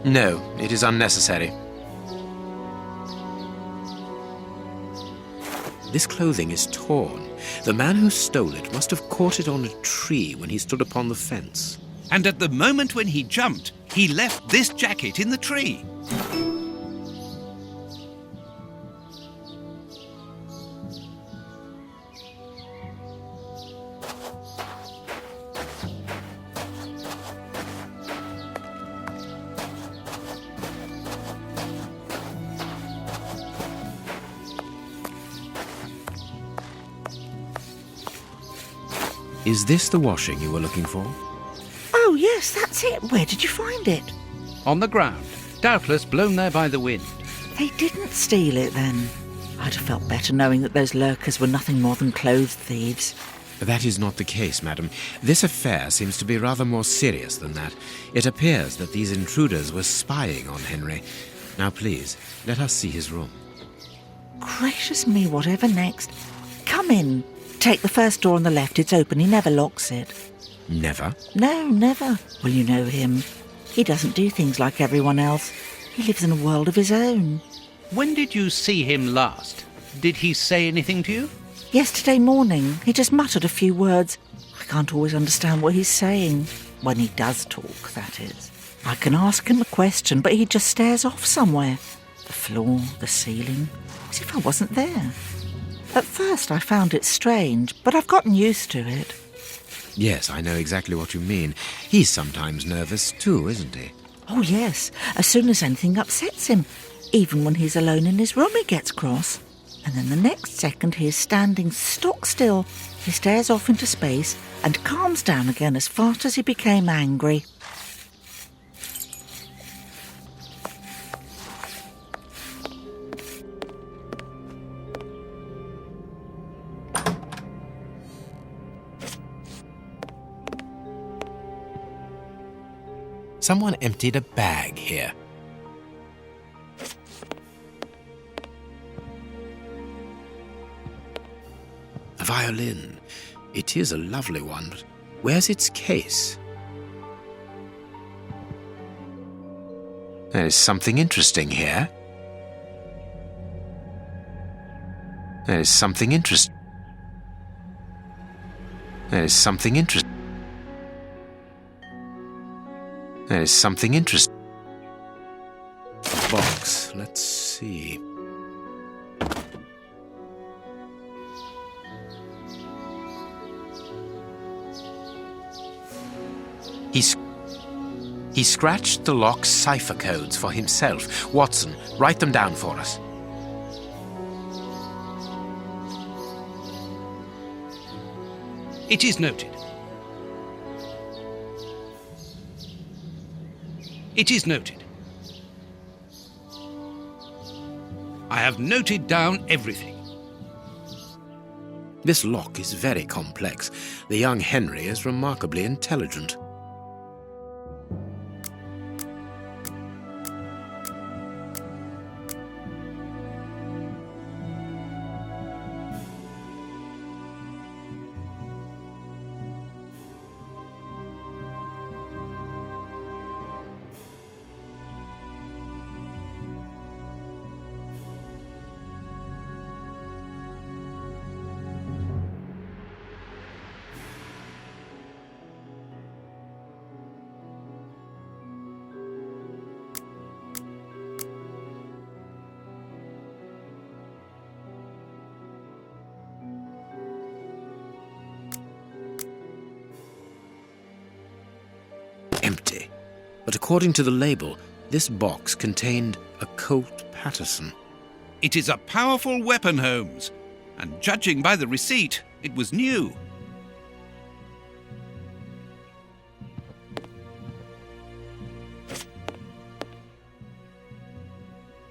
No, it is unnecessary. This clothing is torn. The man who stole it must have caught it on a tree when he stood upon the fence. And at the moment when he jumped, he left this jacket in the tree. Is this the washing you were looking for? Oh, yes, that's it. Where did you find it? On the ground, doubtless blown there by the wind. They didn't steal it, then. I'd have felt better knowing that those lurkers were nothing more than clothes thieves. That is not the case, madam. This affair seems to be rather more serious than that. It appears that these intruders were spying on Henry. Now, please, let us see his room. Gracious me, whatever next? Come in. Take the first door on the left. It's open. He never locks it. Never? No, never. Well, you know him. He doesn't do things like everyone else. He lives in a world of his own. When did you see him last? Did he say anything to you? Yesterday morning. He just muttered a few words. I can't always understand what he's saying. When he does talk, that is. I can ask him a question, but he just stares off somewhere. The floor, the ceiling, as if I wasn't there. At first I found it strange, but I've gotten used to it. Yes, I know exactly what you mean. He's sometimes nervous too, isn't he? Oh, yes. As soon as anything upsets him. Even when he's alone in his room, he gets cross. And then the next second he is standing stock still. He stares off into space and calms down again as fast as he became angry. Someone emptied a bag here. A violin. It is a lovely one, but where's its case? There is something interesting here. There is something interesting. There is something interesting. There is something interesting. A box. Let's see. He scratched the lock's cipher codes for himself. Watson, write them down for us. It is noted. It is noted. I have noted down everything. This lock is very complex. The young Henry is remarkably intelligent. Empty. But according to the label, this box contained a Colt Patterson. It is a powerful weapon, Holmes, and judging by the receipt, it was new.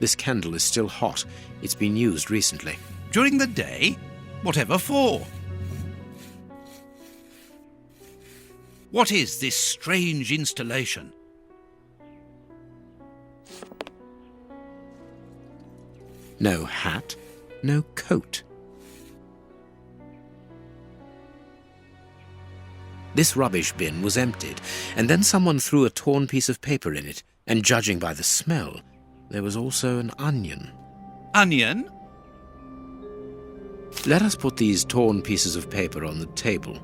This candle is still hot. It's been used recently. During the day? Whatever for? What is this strange installation? No hat, no coat. This rubbish bin was emptied, and then someone threw a torn piece of paper in it. And judging by the smell, there was also an onion. Onion? Let us put these torn pieces of paper on the table.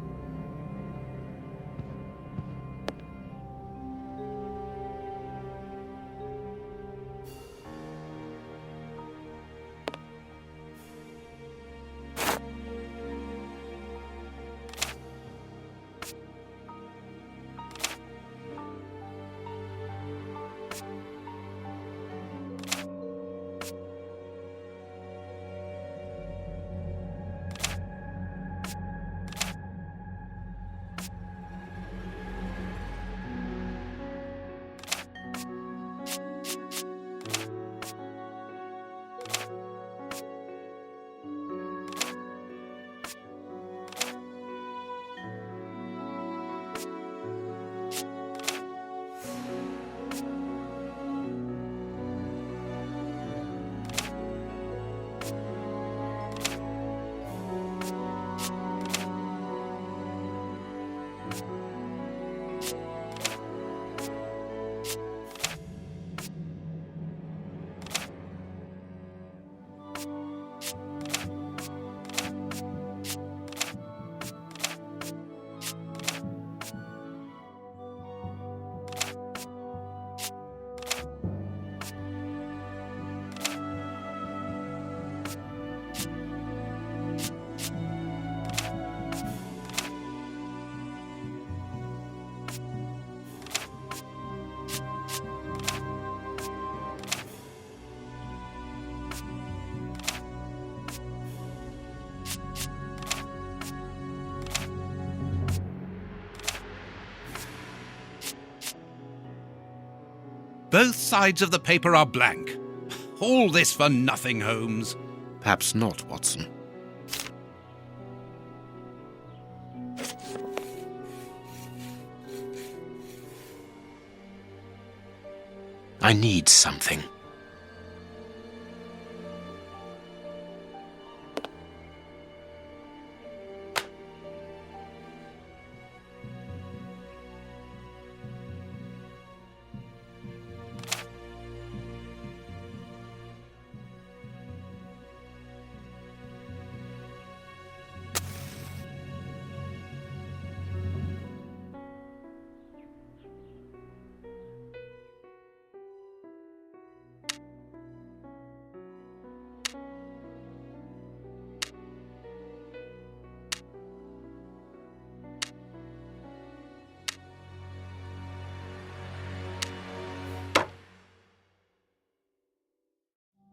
Both sides of the paper are blank. All this for nothing, Holmes. Perhaps not, Watson. I need something.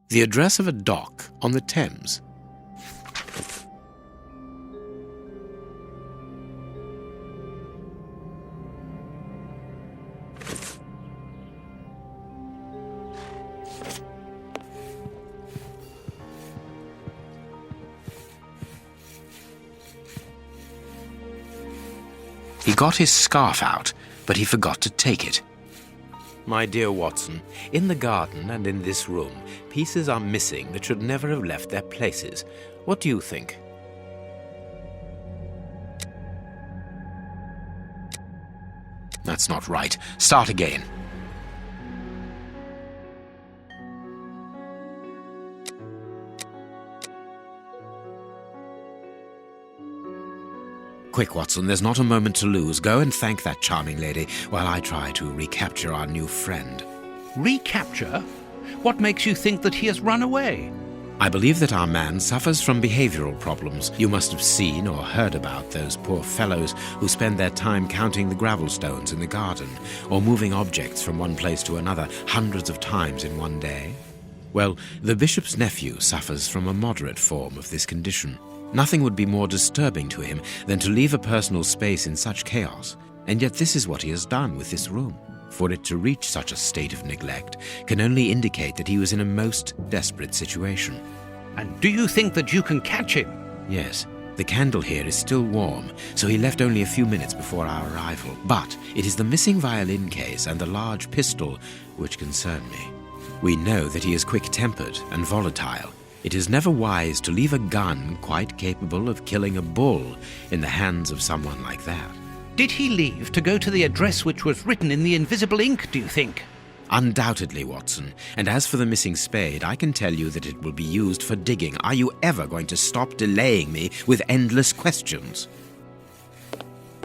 The address of a dock on the Thames. He got his scarf out, but he forgot to take it. My dear Watson, in the garden and in this room, pieces are missing that should never have left their places. What do you think? That's not right. Start again. Quick, Watson, there's not a moment to lose. Go and thank that charming lady while I try to recapture our new friend. Recapture? What makes you think that he has run away? I believe that our man suffers from behavioral problems. You must have seen or heard about those poor fellows who spend their time counting the gravel stones in the garden or moving objects from one place to another hundreds of times in one day. Well, the bishop's nephew suffers from a moderate form of this condition. Nothing would be more disturbing to him than to leave a personal space in such chaos, and yet this is what he has done with this room. For it to reach such a state of neglect can only indicate that he was in a most desperate situation. And do you think that you can catch him? Yes. The candle here is still warm, so he left only a few minutes before our arrival. But it is the missing violin case and the large pistol which concern me. We know that he is quick-tempered and volatile. It is never wise to leave a gun quite capable of killing a bull in the hands of someone like that. Did he leave to go to the address which was written in the invisible ink, do you think? Undoubtedly, Watson. And as for the missing spade, I can tell you that it will be used for digging. Are you ever going to stop delaying me with endless questions?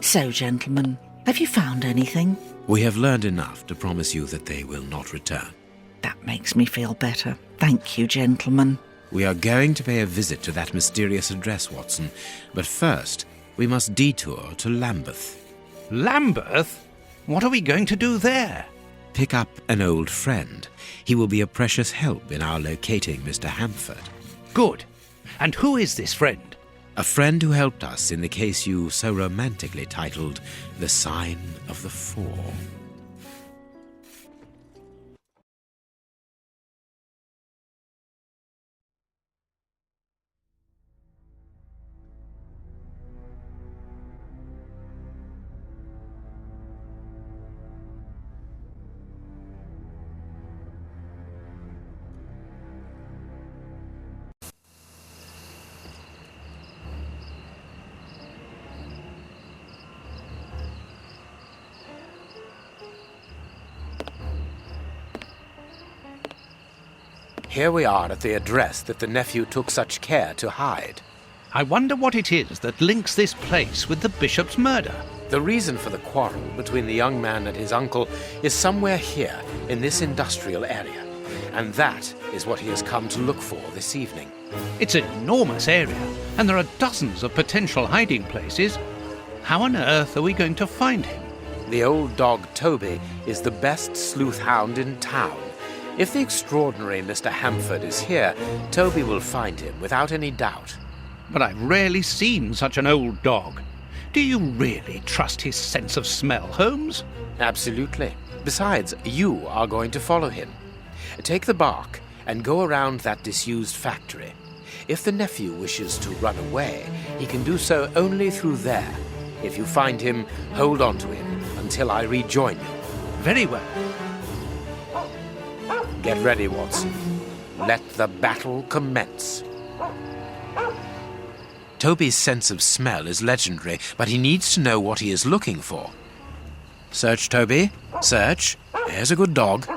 So, gentlemen, have you found anything? We have learned enough to promise you that they will not return. That makes me feel better. Thank you, gentlemen. We are going to pay a visit to that mysterious address, Watson. But first, we must detour to Lambeth. Lambeth? What are we going to do there? Pick up an old friend. He will be a precious help in our locating Mr. Hamford. Good. And who is this friend? A friend who helped us in the case you so romantically titled The Sign of the Four. Here we are at the address that the nephew took such care to hide. I wonder what it is that links this place with the bishop's murder. The reason for the quarrel between the young man and his uncle is somewhere here in this industrial area, and that is what he has come to look for this evening. It's an enormous area, and there are dozens of potential hiding places. How on earth are we going to find him? The old dog Toby is the best sleuth hound in town. If the extraordinary Mr. Hamford is here, Toby will find him without any doubt. But I've rarely seen such an old dog. Do you really trust his sense of smell, Holmes? Absolutely. Besides, you are going to follow him. Take the bark and go around that disused factory. If the nephew wishes to run away, he can do so only through there. If you find him, hold on to him until I rejoin you. Very well. Get ready, Watson. Let the battle commence. Toby's sense of smell is legendary, but he needs to know what he is looking for. Search, Toby. Search. Here's a good dog.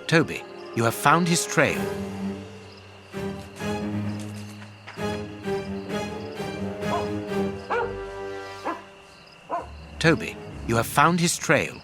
Toby, you have found his trail. Toby, you have found his trail.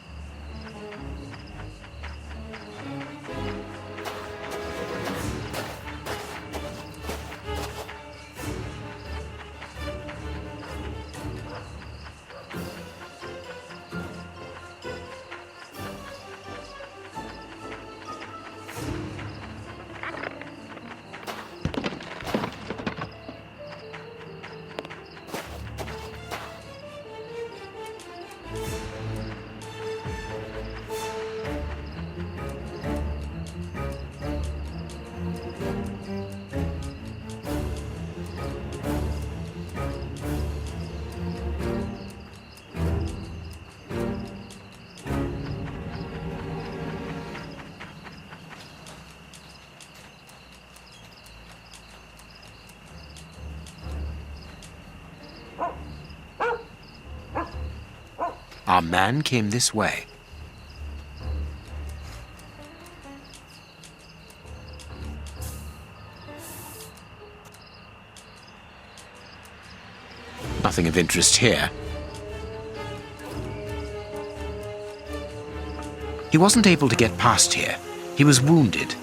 Our man came this way. Nothing of interest here. He wasn't able to get past here. He was wounded.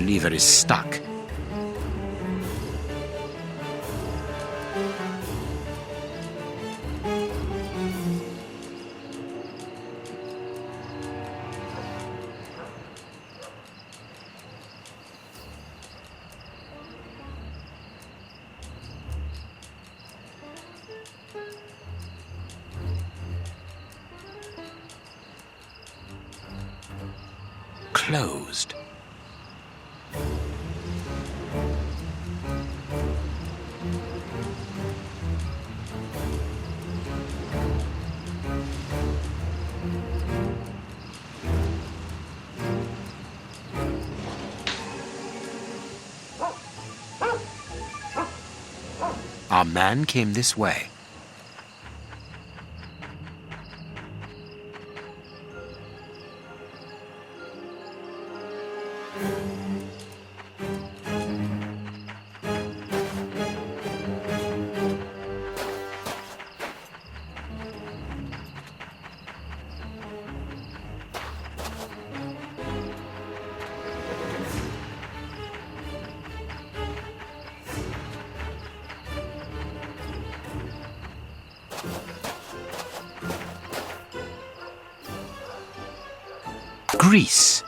lever is stuck. Closed. Our man came this way. Grease.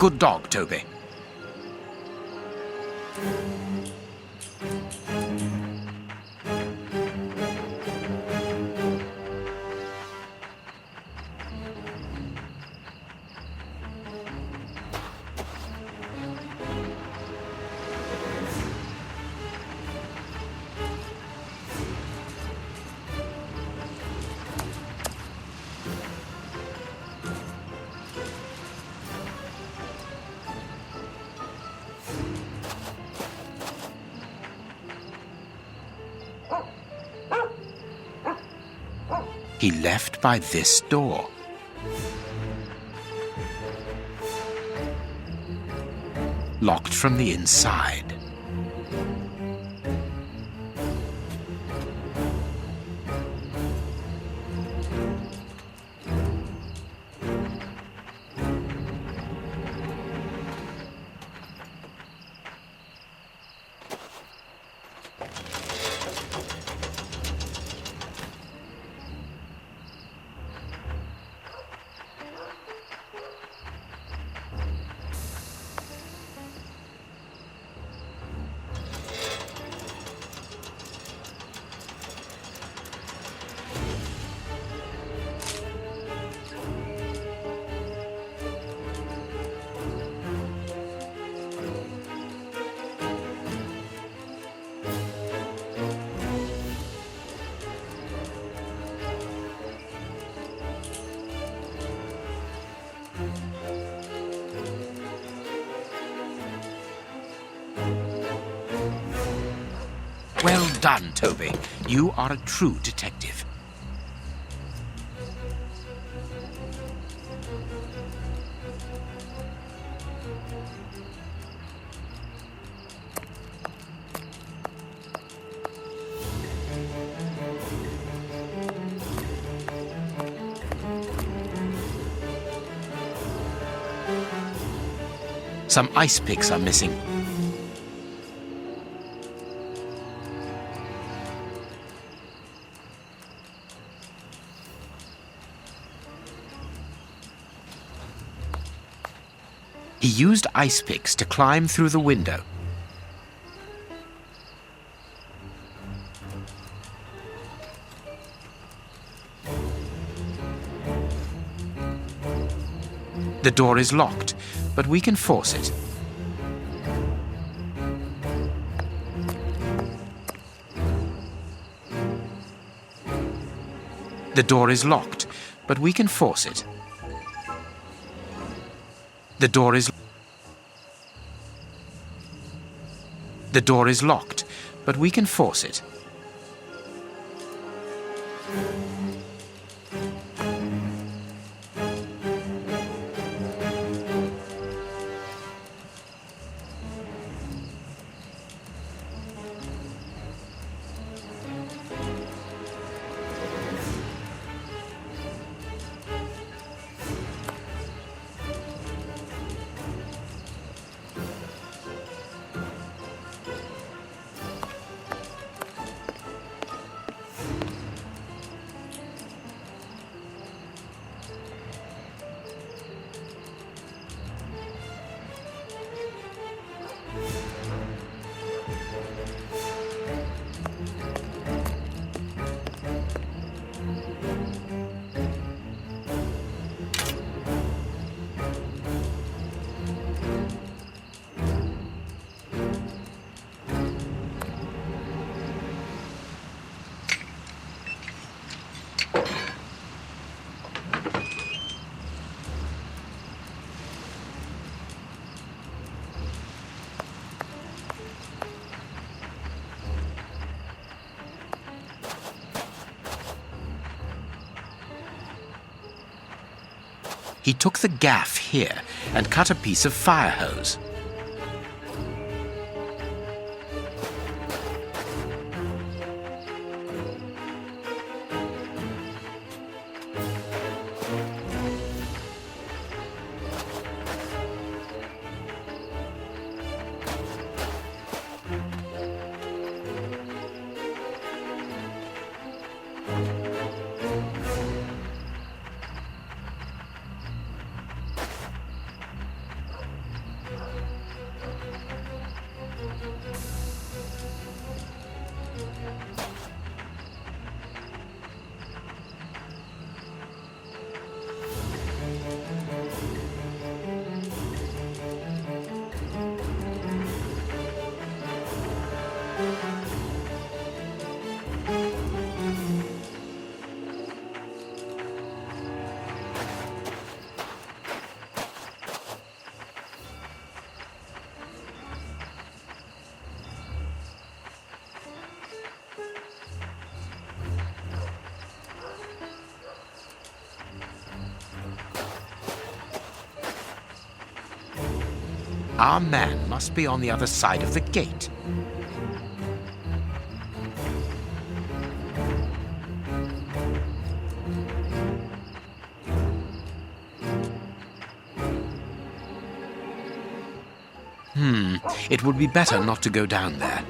Good dog, Toby. He left by this door. Locked from the inside. Well done, Toby. You are a true detective. Some ice picks are missing. He used ice picks to climb through the window. The door is locked, but we can force it. The door is locked, but we can force it. The door is locked, but we can force it. He took the gaff here and cut a piece of fire hose. Our man must be on the other side of the gate. It would be better not to go down there.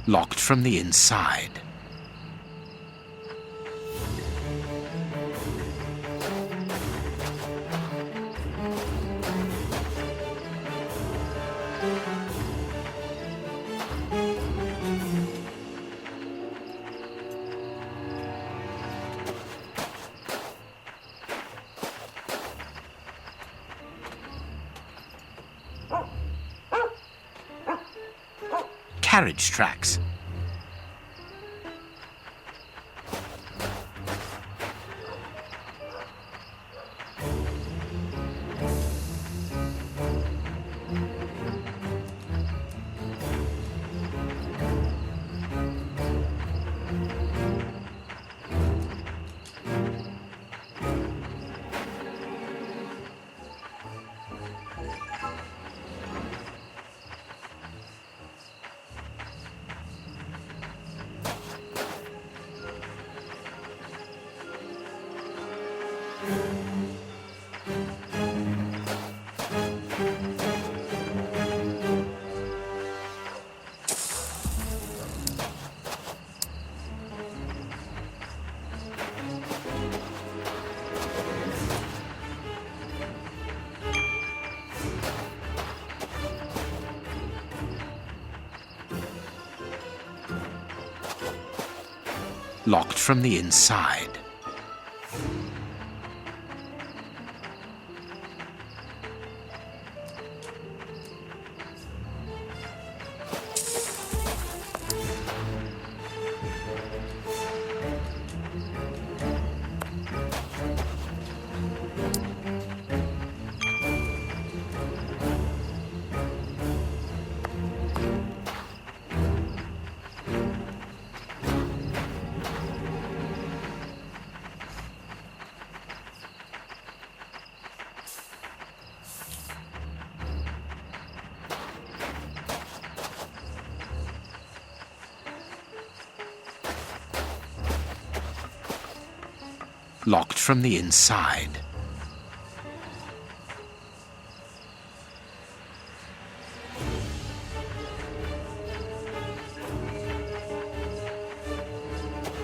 Locked from the inside. Carriage tracks. Locked from the inside. Locked from the inside.